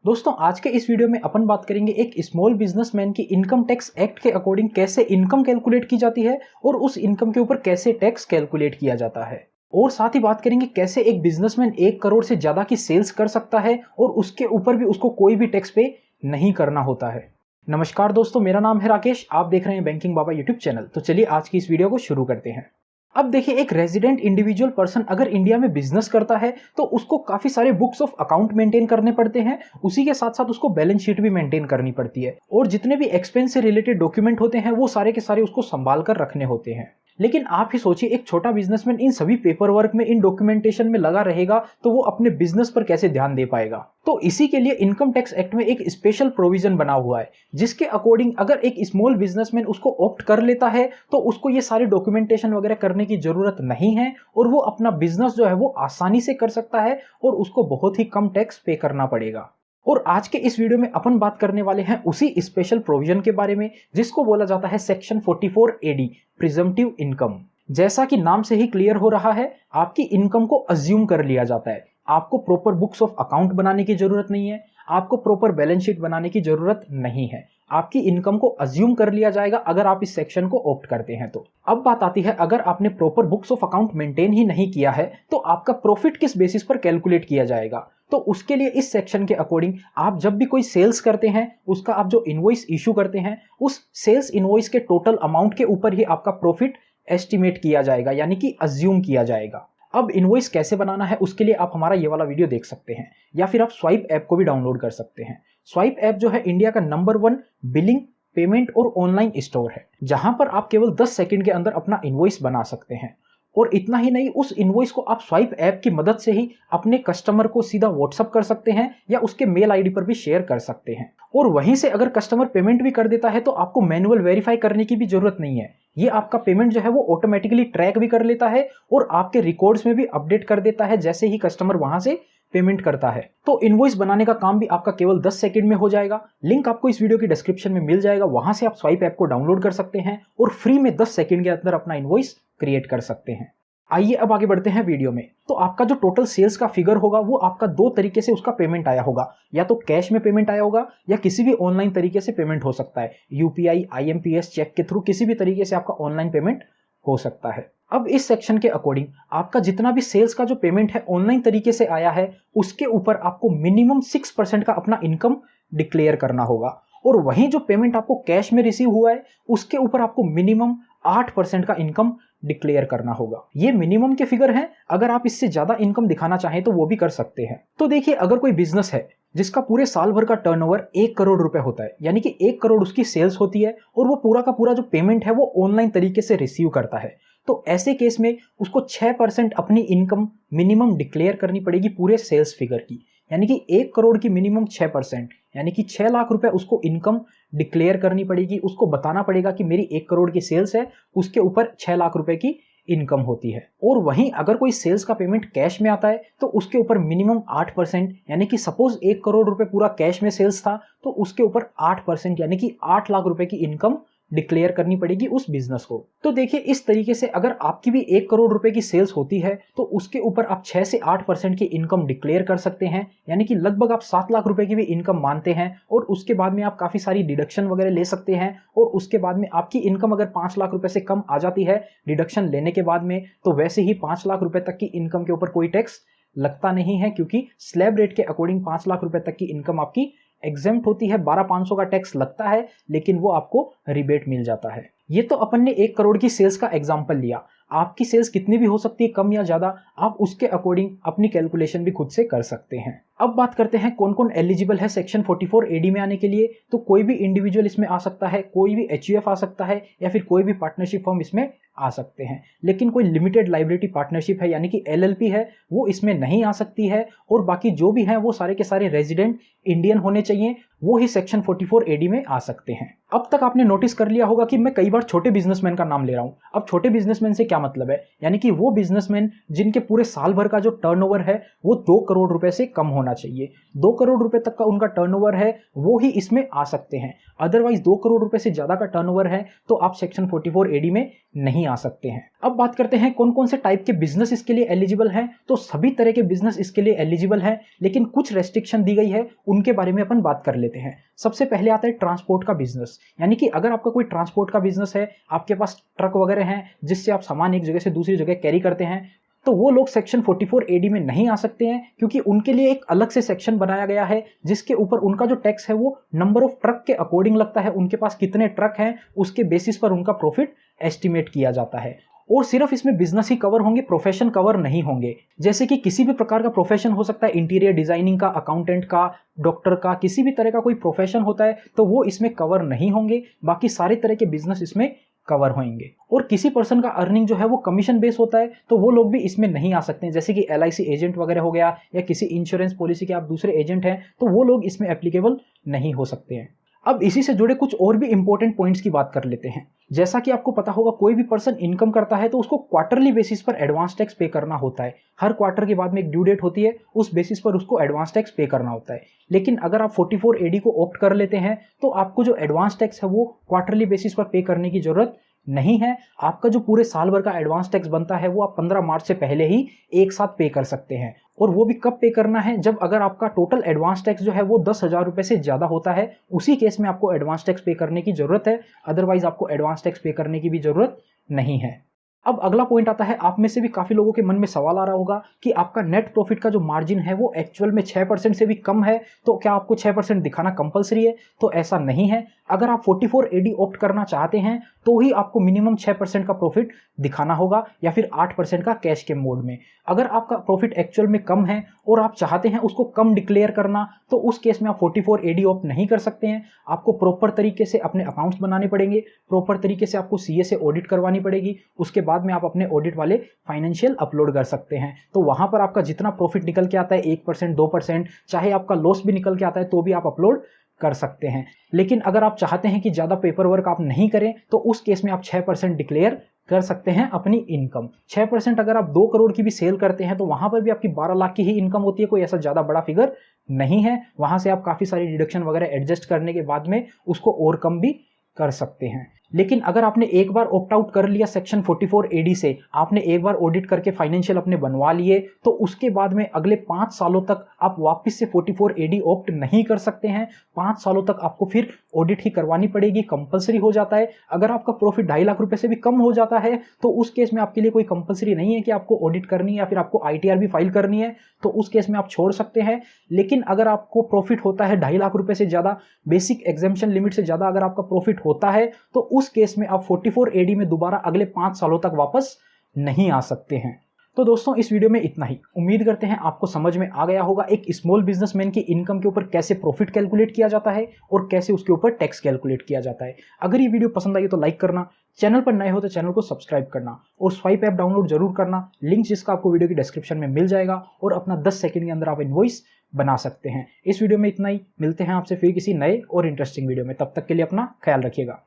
दोस्तों आज के इस वीडियो में अपन बात करेंगे एक स्मॉल बिजनेसमैन की इनकम टैक्स एक्ट के अकॉर्डिंग कैसे इनकम कैलकुलेट की जाती है और उस इनकम के ऊपर कैसे टैक्स कैलकुलेट किया जाता है। और साथ ही बात करेंगे कैसे एक बिजनेसमैन 1 करोड़ से ज्यादा की सेल्स कर सकता है और उसके ऊपर भी उसको कोई भी टैक्स पे नहीं करना होता है। नमस्कार दोस्तों, मेरा नाम है राकेश, आप देख रहे हैं बैंकिंग बाबा यूट्यूब चैनल। तो चलिए आज की इस वीडियो को शुरू करते हैं। अब देखिए, एक रेजिडेंट इंडिविजुअल पर्सन अगर इंडिया में बिजनेस करता है तो उसको काफी सारे बुक्स ऑफ अकाउंट मेंटेन करने पड़ते हैं। उसी के साथ साथ उसको बैलेंस शीट भी मेंटेन करनी पड़ती है और जितने भी एक्सपेंस से रिलेटेड डॉक्यूमेंट होते हैं वो सारे के सारे उसको संभाल कर रखने होते हैं। लेकिन आप ही सोचिए, एक छोटा बिजनेसमैन इन सभी पेपर वर्क में, इन डॉक्यूमेंटेशन में लगा रहेगा तो वो अपने बिजनेस पर कैसे ध्यान दे पाएगा। तो इसी के लिए इनकम टैक्स एक्ट में एक स्पेशल प्रोविजन बना हुआ है जिसके अकॉर्डिंग अगर एक स्मॉल बिजनेसमैन उसको ऑप्ट कर लेता है तो उसको ये सारे डॉक्यूमेंटेशन वगैरह करने की जरूरत नहीं है और वो अपना बिजनेस जो है वो आसानी से कर सकता है और उसको बहुत ही कम टैक्स पे करना पड़ेगा। और आज के इस वीडियो में अपन बात करने वाले हैं उसी स्पेशल प्रोविजन के बारे में जिसको बोला जाता है सेक्शन 44 AD प्रिजम्पटिव इनकम। जैसा कि नाम से ही क्लियर हो रहा है, आपकी इनकम को अज्यूम कर लिया जाता है। आपको प्रॉपर बुक्स ऑफ अकाउंट बनाने की जरूरत नहीं है, आपको प्रॉपर बैलेंस शीट बनाने की जरूरत नहीं है। आपकी इनकम को अज्यूम कर लिया जाएगा अगर आप इस सेक्शन को ऑप्ट करते हैं तो। अब बात आती है, अगर आपने proper books of account maintain ही नहीं किया है तो आपका प्रॉफिट किस बेसिस पर कैलकुलेट किया जाएगा। तो उसके लिए इस सेक्शन के अकॉर्डिंग आप जब भी कोई सेल्स करते हैं, उसका आप जो इनवॉइस इशू करते हैं, उस सेल्स इनवॉइस के टोटल अमाउंट के ऊपर ही आपका प्रॉफिट एस्टिमेट किया जाएगा, यानी कि अज्यूम किया जाएगा। अब इनवॉइस कैसे बनाना है उसके लिए आप हमारा ये वाला वीडियो देख सकते हैं या फिर आप स्वाइप ऐप को भी डाउनलोड कर सकते हैं। स्वाइप ऐप जो है इंडिया का नंबर 1 बिलिंग, पेमेंट और ऑनलाइन स्टोर है जहां पर आप केवल 10 सेकंड के अंदर अपना इनवॉइस बना सकते हैं। और इतना ही नहीं, उस इनवॉइस को आप स्वाइप ऐप की मदद से ही अपने कस्टमर को सीधा व्हाट्सअप कर सकते हैं या उसके मेल आईडी पर भी शेयर कर सकते हैं। और वहीं से अगर कस्टमर पेमेंट भी कर देता है तो आपको मैनुअल वेरीफाई करने की भी जरूरत नहीं है। ये आपका पेमेंट जो है वो ऑटोमेटिकली ट्रैक भी कर लेता है और आपके रिकॉर्ड्स में भी अपडेट कर देता है जैसे ही कस्टमर वहां से पेमेंट करता है। तो इनवॉइस बनाने का काम भी आपका केवल 10 सेकंड में हो जाएगा। लिंक आपको इस वीडियो की डिस्क्रिप्शन में मिल जाएगा, वहां से आप स्वाइप ऐप को डाउनलोड कर सकते हैं और फ्री में 10 सेकंड के अंदर अपना इनवॉइस क्रिएट कर सकते हैं। आइए अब आगे बढ़ते हैं वीडियो में। तो आपका जो टोटल सेल्स का फिगर होगा वो आपका 2 तरीके से उसका पेमेंट आया होगा, या तो कैश में पेमेंट आया होगा या किसी भी ऑनलाइन तरीके से पेमेंट हो सकता है। UPI, IMPS, चेक के थ्रू किसी भी तरीके से आपका ऑनलाइन पेमेंट हो सकता है। अब इस सेक्शन के अकॉर्डिंग आपका जितना भी सेल्स का जो पेमेंट है ऑनलाइन तरीके से आया है उसके ऊपर आपको मिनिमम 6% का अपना इनकम डिक्लेयर करना होगा। और वहीं जो पेमेंट आपको कैश में रिसीव हुआ है उसके ऊपर आपको मिनिमम 8% का इनकम डिक्लेयर करना होगा। ये मिनिमम के फिगर हैं, अगर आप इससे ज्यादा इनकम दिखाना चाहें तो वो भी कर सकते हैं। तो देखिए, अगर कोई बिजनेस है जिसका पूरे साल भर का टर्नओवर 1 करोड़ रुपए होता है, यानी कि 1 करोड़ उसकी सेल्स होती है और वो पूरा का पूरा जो पेमेंट है वो ऑनलाइन तरीके से रिसीव करता है, तो ऐसे केस में उसको 6% अपनी इनकम मिनिमम डिक्लेयर करनी पड़ेगी पूरे सेल्स फिगर की। यानी कि 1 करोड़ की मिनिमम 6%, यानी कि 6 लाख रुपए उसको इनकम डिक्लेयर करनी पड़ेगी। उसको बताना पड़ेगा कि मेरी 1 करोड़ की सेल्स है, उसके ऊपर 6 लाख रुपए की इनकम होती है। और वहीं अगर कोई सेल्स का पेमेंट कैश में आता है तो उसके ऊपर मिनिमम 8%, यानी कि सपोज 1 करोड़ रुपए पूरा कैश में सेल्स था तो उसके ऊपर 8% यानी कि 8 लाख रुपए की इनकम डिक्लेयर करनी पड़ेगी उस बिजनेस को। तो देखिए, इस तरीके से अगर आपकी भी 1 करोड़ रुपए की सेल्स होती है तो उसके ऊपर आप 6 से 8% की इनकम डिक्लेयर कर सकते हैं, यानी कि लगभग आप 7 लाख रुपए की भी इनकम मानते हैं। और उसके बाद में आप काफी सारी डिडक्शन वगैरह ले सकते हैं और उसके बाद में आपकी इनकम अगर 5 लाख रुपए से कम आ जाती है डिडक्शन लेने के बाद में, तो वैसे ही 5 लाख रुपए तक की इनकम के ऊपर कोई टैक्स लगता नहीं है, क्योंकि स्लैब रेट के अकॉर्डिंग 5 लाख रुपए तक की इनकम आपकी एग्जेम्प्ट होती है। 12,500 का टैक्स लगता है लेकिन वो आपको रिबेट मिल जाता है। ये तो अपन ने 1 करोड़ की सेल्स का एग्जांपल लिया। आपकी सेल्स कितनी भी हो सकती है, कम या ज्यादा, आप उसके अकॉर्डिंग अपनी कैलकुलेशन भी खुद से कर सकते हैं। अब बात करते हैं कौन कौन एलिजिबल है सेक्शन 44 AD में आने के लिए। तो कोई भी इंडिविजुअल इसमें आ सकता है, कोई भी HUF आ सकता है या फिर कोई भी पार्टनरशिप फर्म इसमें आ सकते हैं। लेकिन कोई लिमिटेड लाइबिलिटी पार्टनरशिप है यानी कि LLP है वो इसमें नहीं आ सकती है। और बाकी जो भी हैं वो सारे के सारे रेजिडेंट इंडियन होने चाहिए, वो ही सेक्शन 44 AD में आ सकते हैं। अब तक आपने नोटिस कर लिया होगा कि मैं कई बार छोटे बिजनेसमैन का नाम ले रहा हूं। अब छोटे बिजनेसमैन से क्या मतलब है, यानी कि वो बिजनेसमैन जिनके पूरे साल भर का जो टर्नओवर है वो 2 करोड़ रुपए से कम होना चाहिए। 2 करोड़ रुपए तक का उनका टर्नओवर है वो ही इसमें आ सकते हैं। अदरवाइज 2 करोड़ रुपए से ज्यादा का टर्नओवर है तो आप सेक्शन 44 एडी में नहीं आ सकते हैं। अब बात करते हैं कौन कौन से टाइप के बिजनेस इसके लिए एलिजिबल हैं। तो सभी तरह के बिजनेस इसके लिए एलिजिबल हैं, लेकिन कुछ रेस्ट्रिक्शन दी गई है, उनके बारे में अपन बात कर लेते हैं। सबसे पहले आता है ट्रांसपोर्ट का बिजनेस, यानी कि अगर आपका कोई ट्रांसपोर्ट का बिजनेस है, आपके पास ट्रक वगैरह हैं जिससे आप सामान एक जगह से दूसरी जगह कैरी करते हैं, तो वो लोग सेक्शन 44 एडी में नहीं आ सकते हैं, क्योंकि उनके लिए एक अलग से सेक्शन बनाया गया है जिसके ऊपर उनका जो टैक्स है वो नंबर ऑफ ट्रक के अकॉर्डिंग लगता है। उनके पास कितने ट्रक हैं उसके बेसिस पर उनका प्रॉफिट एस्टिमेट किया जाता है। और सिर्फ इसमें बिजनेस ही कवर होंगे, प्रोफेशन कवर नहीं होंगे। जैसे कि किसी भी प्रकार का प्रोफेशन हो सकता है, इंटीरियर डिजाइनिंग का, अकाउंटेंट का, डॉक्टर का, किसी भी तरह का कोई प्रोफेशन होता है तो वो इसमें कवर नहीं होंगे। बाकी सारे तरह के बिजनेस इसमें कवर होंगे। और किसी पर्सन का अर्निंग जो है वो कमीशन बेस होता है तो वो लोग भी इसमें नहीं आ सकते हैं, जैसे कि LIC एजेंट वगैरह हो गया, या किसी इंश्योरेंस पॉलिसी के आप दूसरे एजेंट हैं तो वो लोग इसमें एप्लीकेबल नहीं हो सकते हैं। अब इसी से जुड़े कुछ और भी इंपॉर्टेंट पॉइंट्स की बात कर लेते हैं। जैसा कि आपको पता होगा, कोई भी पर्सन इनकम करता है तो उसको क्वार्टरली बेसिस पर एडवांस टैक्स पे करना होता है। हर क्वार्टर के बाद में एक ड्यू डेट होती है, उस बेसिस पर उसको एडवांस टैक्स पे करना होता है। लेकिन अगर आप 44 एडी को ऑप्ट कर लेते हैं तो आपको जो एडवांस टैक्स है वो क्वार्टरली बेसिस पर पे करने की जरूरत नहीं है। आपका जो पूरे साल भर का एडवांस टैक्स बनता है वो आप 15 मार्च से पहले ही एक साथ पे कर सकते हैं। और वो भी कब पे करना है, जब अगर आपका टोटल एडवांस टैक्स जो है वो 10,000 रुपए से ज्यादा होता है, उसी केस में आपको एडवांस टैक्स पे करने की जरूरत है। अदरवाइज आपको एडवांस टैक्स पे करने की भी जरूरत नहीं है। अब अगला पॉइंट आता है, आप में से भी काफी लोगों के मन में सवाल आ रहा होगा कि आपका नेट प्रॉफिट का जो मार्जिन है वो एक्चुअल में 6% से भी कम है, तो क्या आपको 6% दिखाना कंपलसरी है? तो ऐसा नहीं है। अगर आप 44 एडी ऑप्ट करना चाहते हैं तो ही आपको मिनिमम 6% का प्रॉफिट दिखाना होगा, या फिर 8% का कैश के मोड में। अगर आपका प्रॉफिट एक्चुअल में कम है और आप चाहते हैं उसको कम डिक्लेयर करना, तो उस केस में आप 44 एडी ऑप्ट नहीं कर सकते हैं। आपको प्रॉपर तरीके से अपने अकाउंट्स बनाने पड़ेंगे, प्रॉपर तरीके से आपको CA से ऑडिट करवानी पड़ेगी, उसके बाद में आप अपने ऑडिट वाले फाइनेंशियल अपलोड कर सकते हैं। तो वहां पर आपका जितना प्रॉफिट निकल के आता है, 1%, 2%, चाहे आपका लॉस भी निकल के आता है तो भी आप अपलोड कर सकते हैं। लेकिन अगर आप चाहते हैं कि ज्यादा पेपर वर्क आप नहीं करें तो उस केस में आप 6% डिक्लेयर कर सकते हैं अपनी इनकम। 6% अगर आप 2 करोड़ की भी सेल करते हैं तो वहां पर भी आपकी 12 लाख की ही इनकम होती है, कोई ऐसा ज्यादा बड़ा फिगर नहीं है। वहां से आप काफी सारी डिडक्शन वगैरह एडजस्ट करने के बाद में उसको और कम भी कर सकते हैं। लेकिन अगर आपने एक बार ऑप्ट आउट कर लिया सेक्शन 44 एडी से, आपने एक बार ऑडिट करके फाइनेंशियल अपने बनवा लिए, तो उसके बाद में अगले 5 सालों तक आप वापस से 44 एडी ऑप्ट नहीं कर सकते हैं। 5 सालों तक आपको फिर ऑडिट ही करवानी पड़ेगी, कंपलसरी हो जाता है। अगर आपका प्रॉफिट 2.5 लाख रुपए से भी कम हो जाता है तो उस केस में आपके लिए कोई कंपलसरी नहीं है कि आपको ऑडिट करनी है या फिर आपको ITR भी फाइल करनी है, तो उस केस में आप छोड़ सकते हैं। लेकिन अगर आपको प्रॉफिट होता है 2.5 लाख रुपए से ज्यादा, बेसिक एग्जेम्पशन लिमिट से ज्यादा अगर आपका प्रॉफिट होता है, तो उस केस में आप 44 एडी में दोबारा अगले 5 सालों तक वापस नहीं आ सकते हैं। तो दोस्तों इस वीडियो में इतना ही। उम्मीद करते हैं आपको समझ में आ गया होगा एक स्मॉल बिजनेसमैन की इनकम के ऊपर कैसे प्रॉफिट कैलकुलेट किया जाता है और कैसे उसके ऊपर टैक्स कैलकुलेट किया जाता है। अगर ये वीडियो पसंद आई तो लाइक करना, चैनल पर नए हो तो चैनल को सब्सक्राइब करना और स्वाइप ऐप डाउनलोड जरूर करना, लिंक जिसका आपको वीडियो की डिस्क्रिप्शन में मिल जाएगा, और अपना 10 सेकंड के अंदर आप इनवॉइस बना सकते हैं। इस वीडियो में इतना ही। मिलते हैं आपसे फिर किसी नए और इंटरेस्टिंग वीडियो में। तब तक के लिए अपना ख्याल रखिएगा।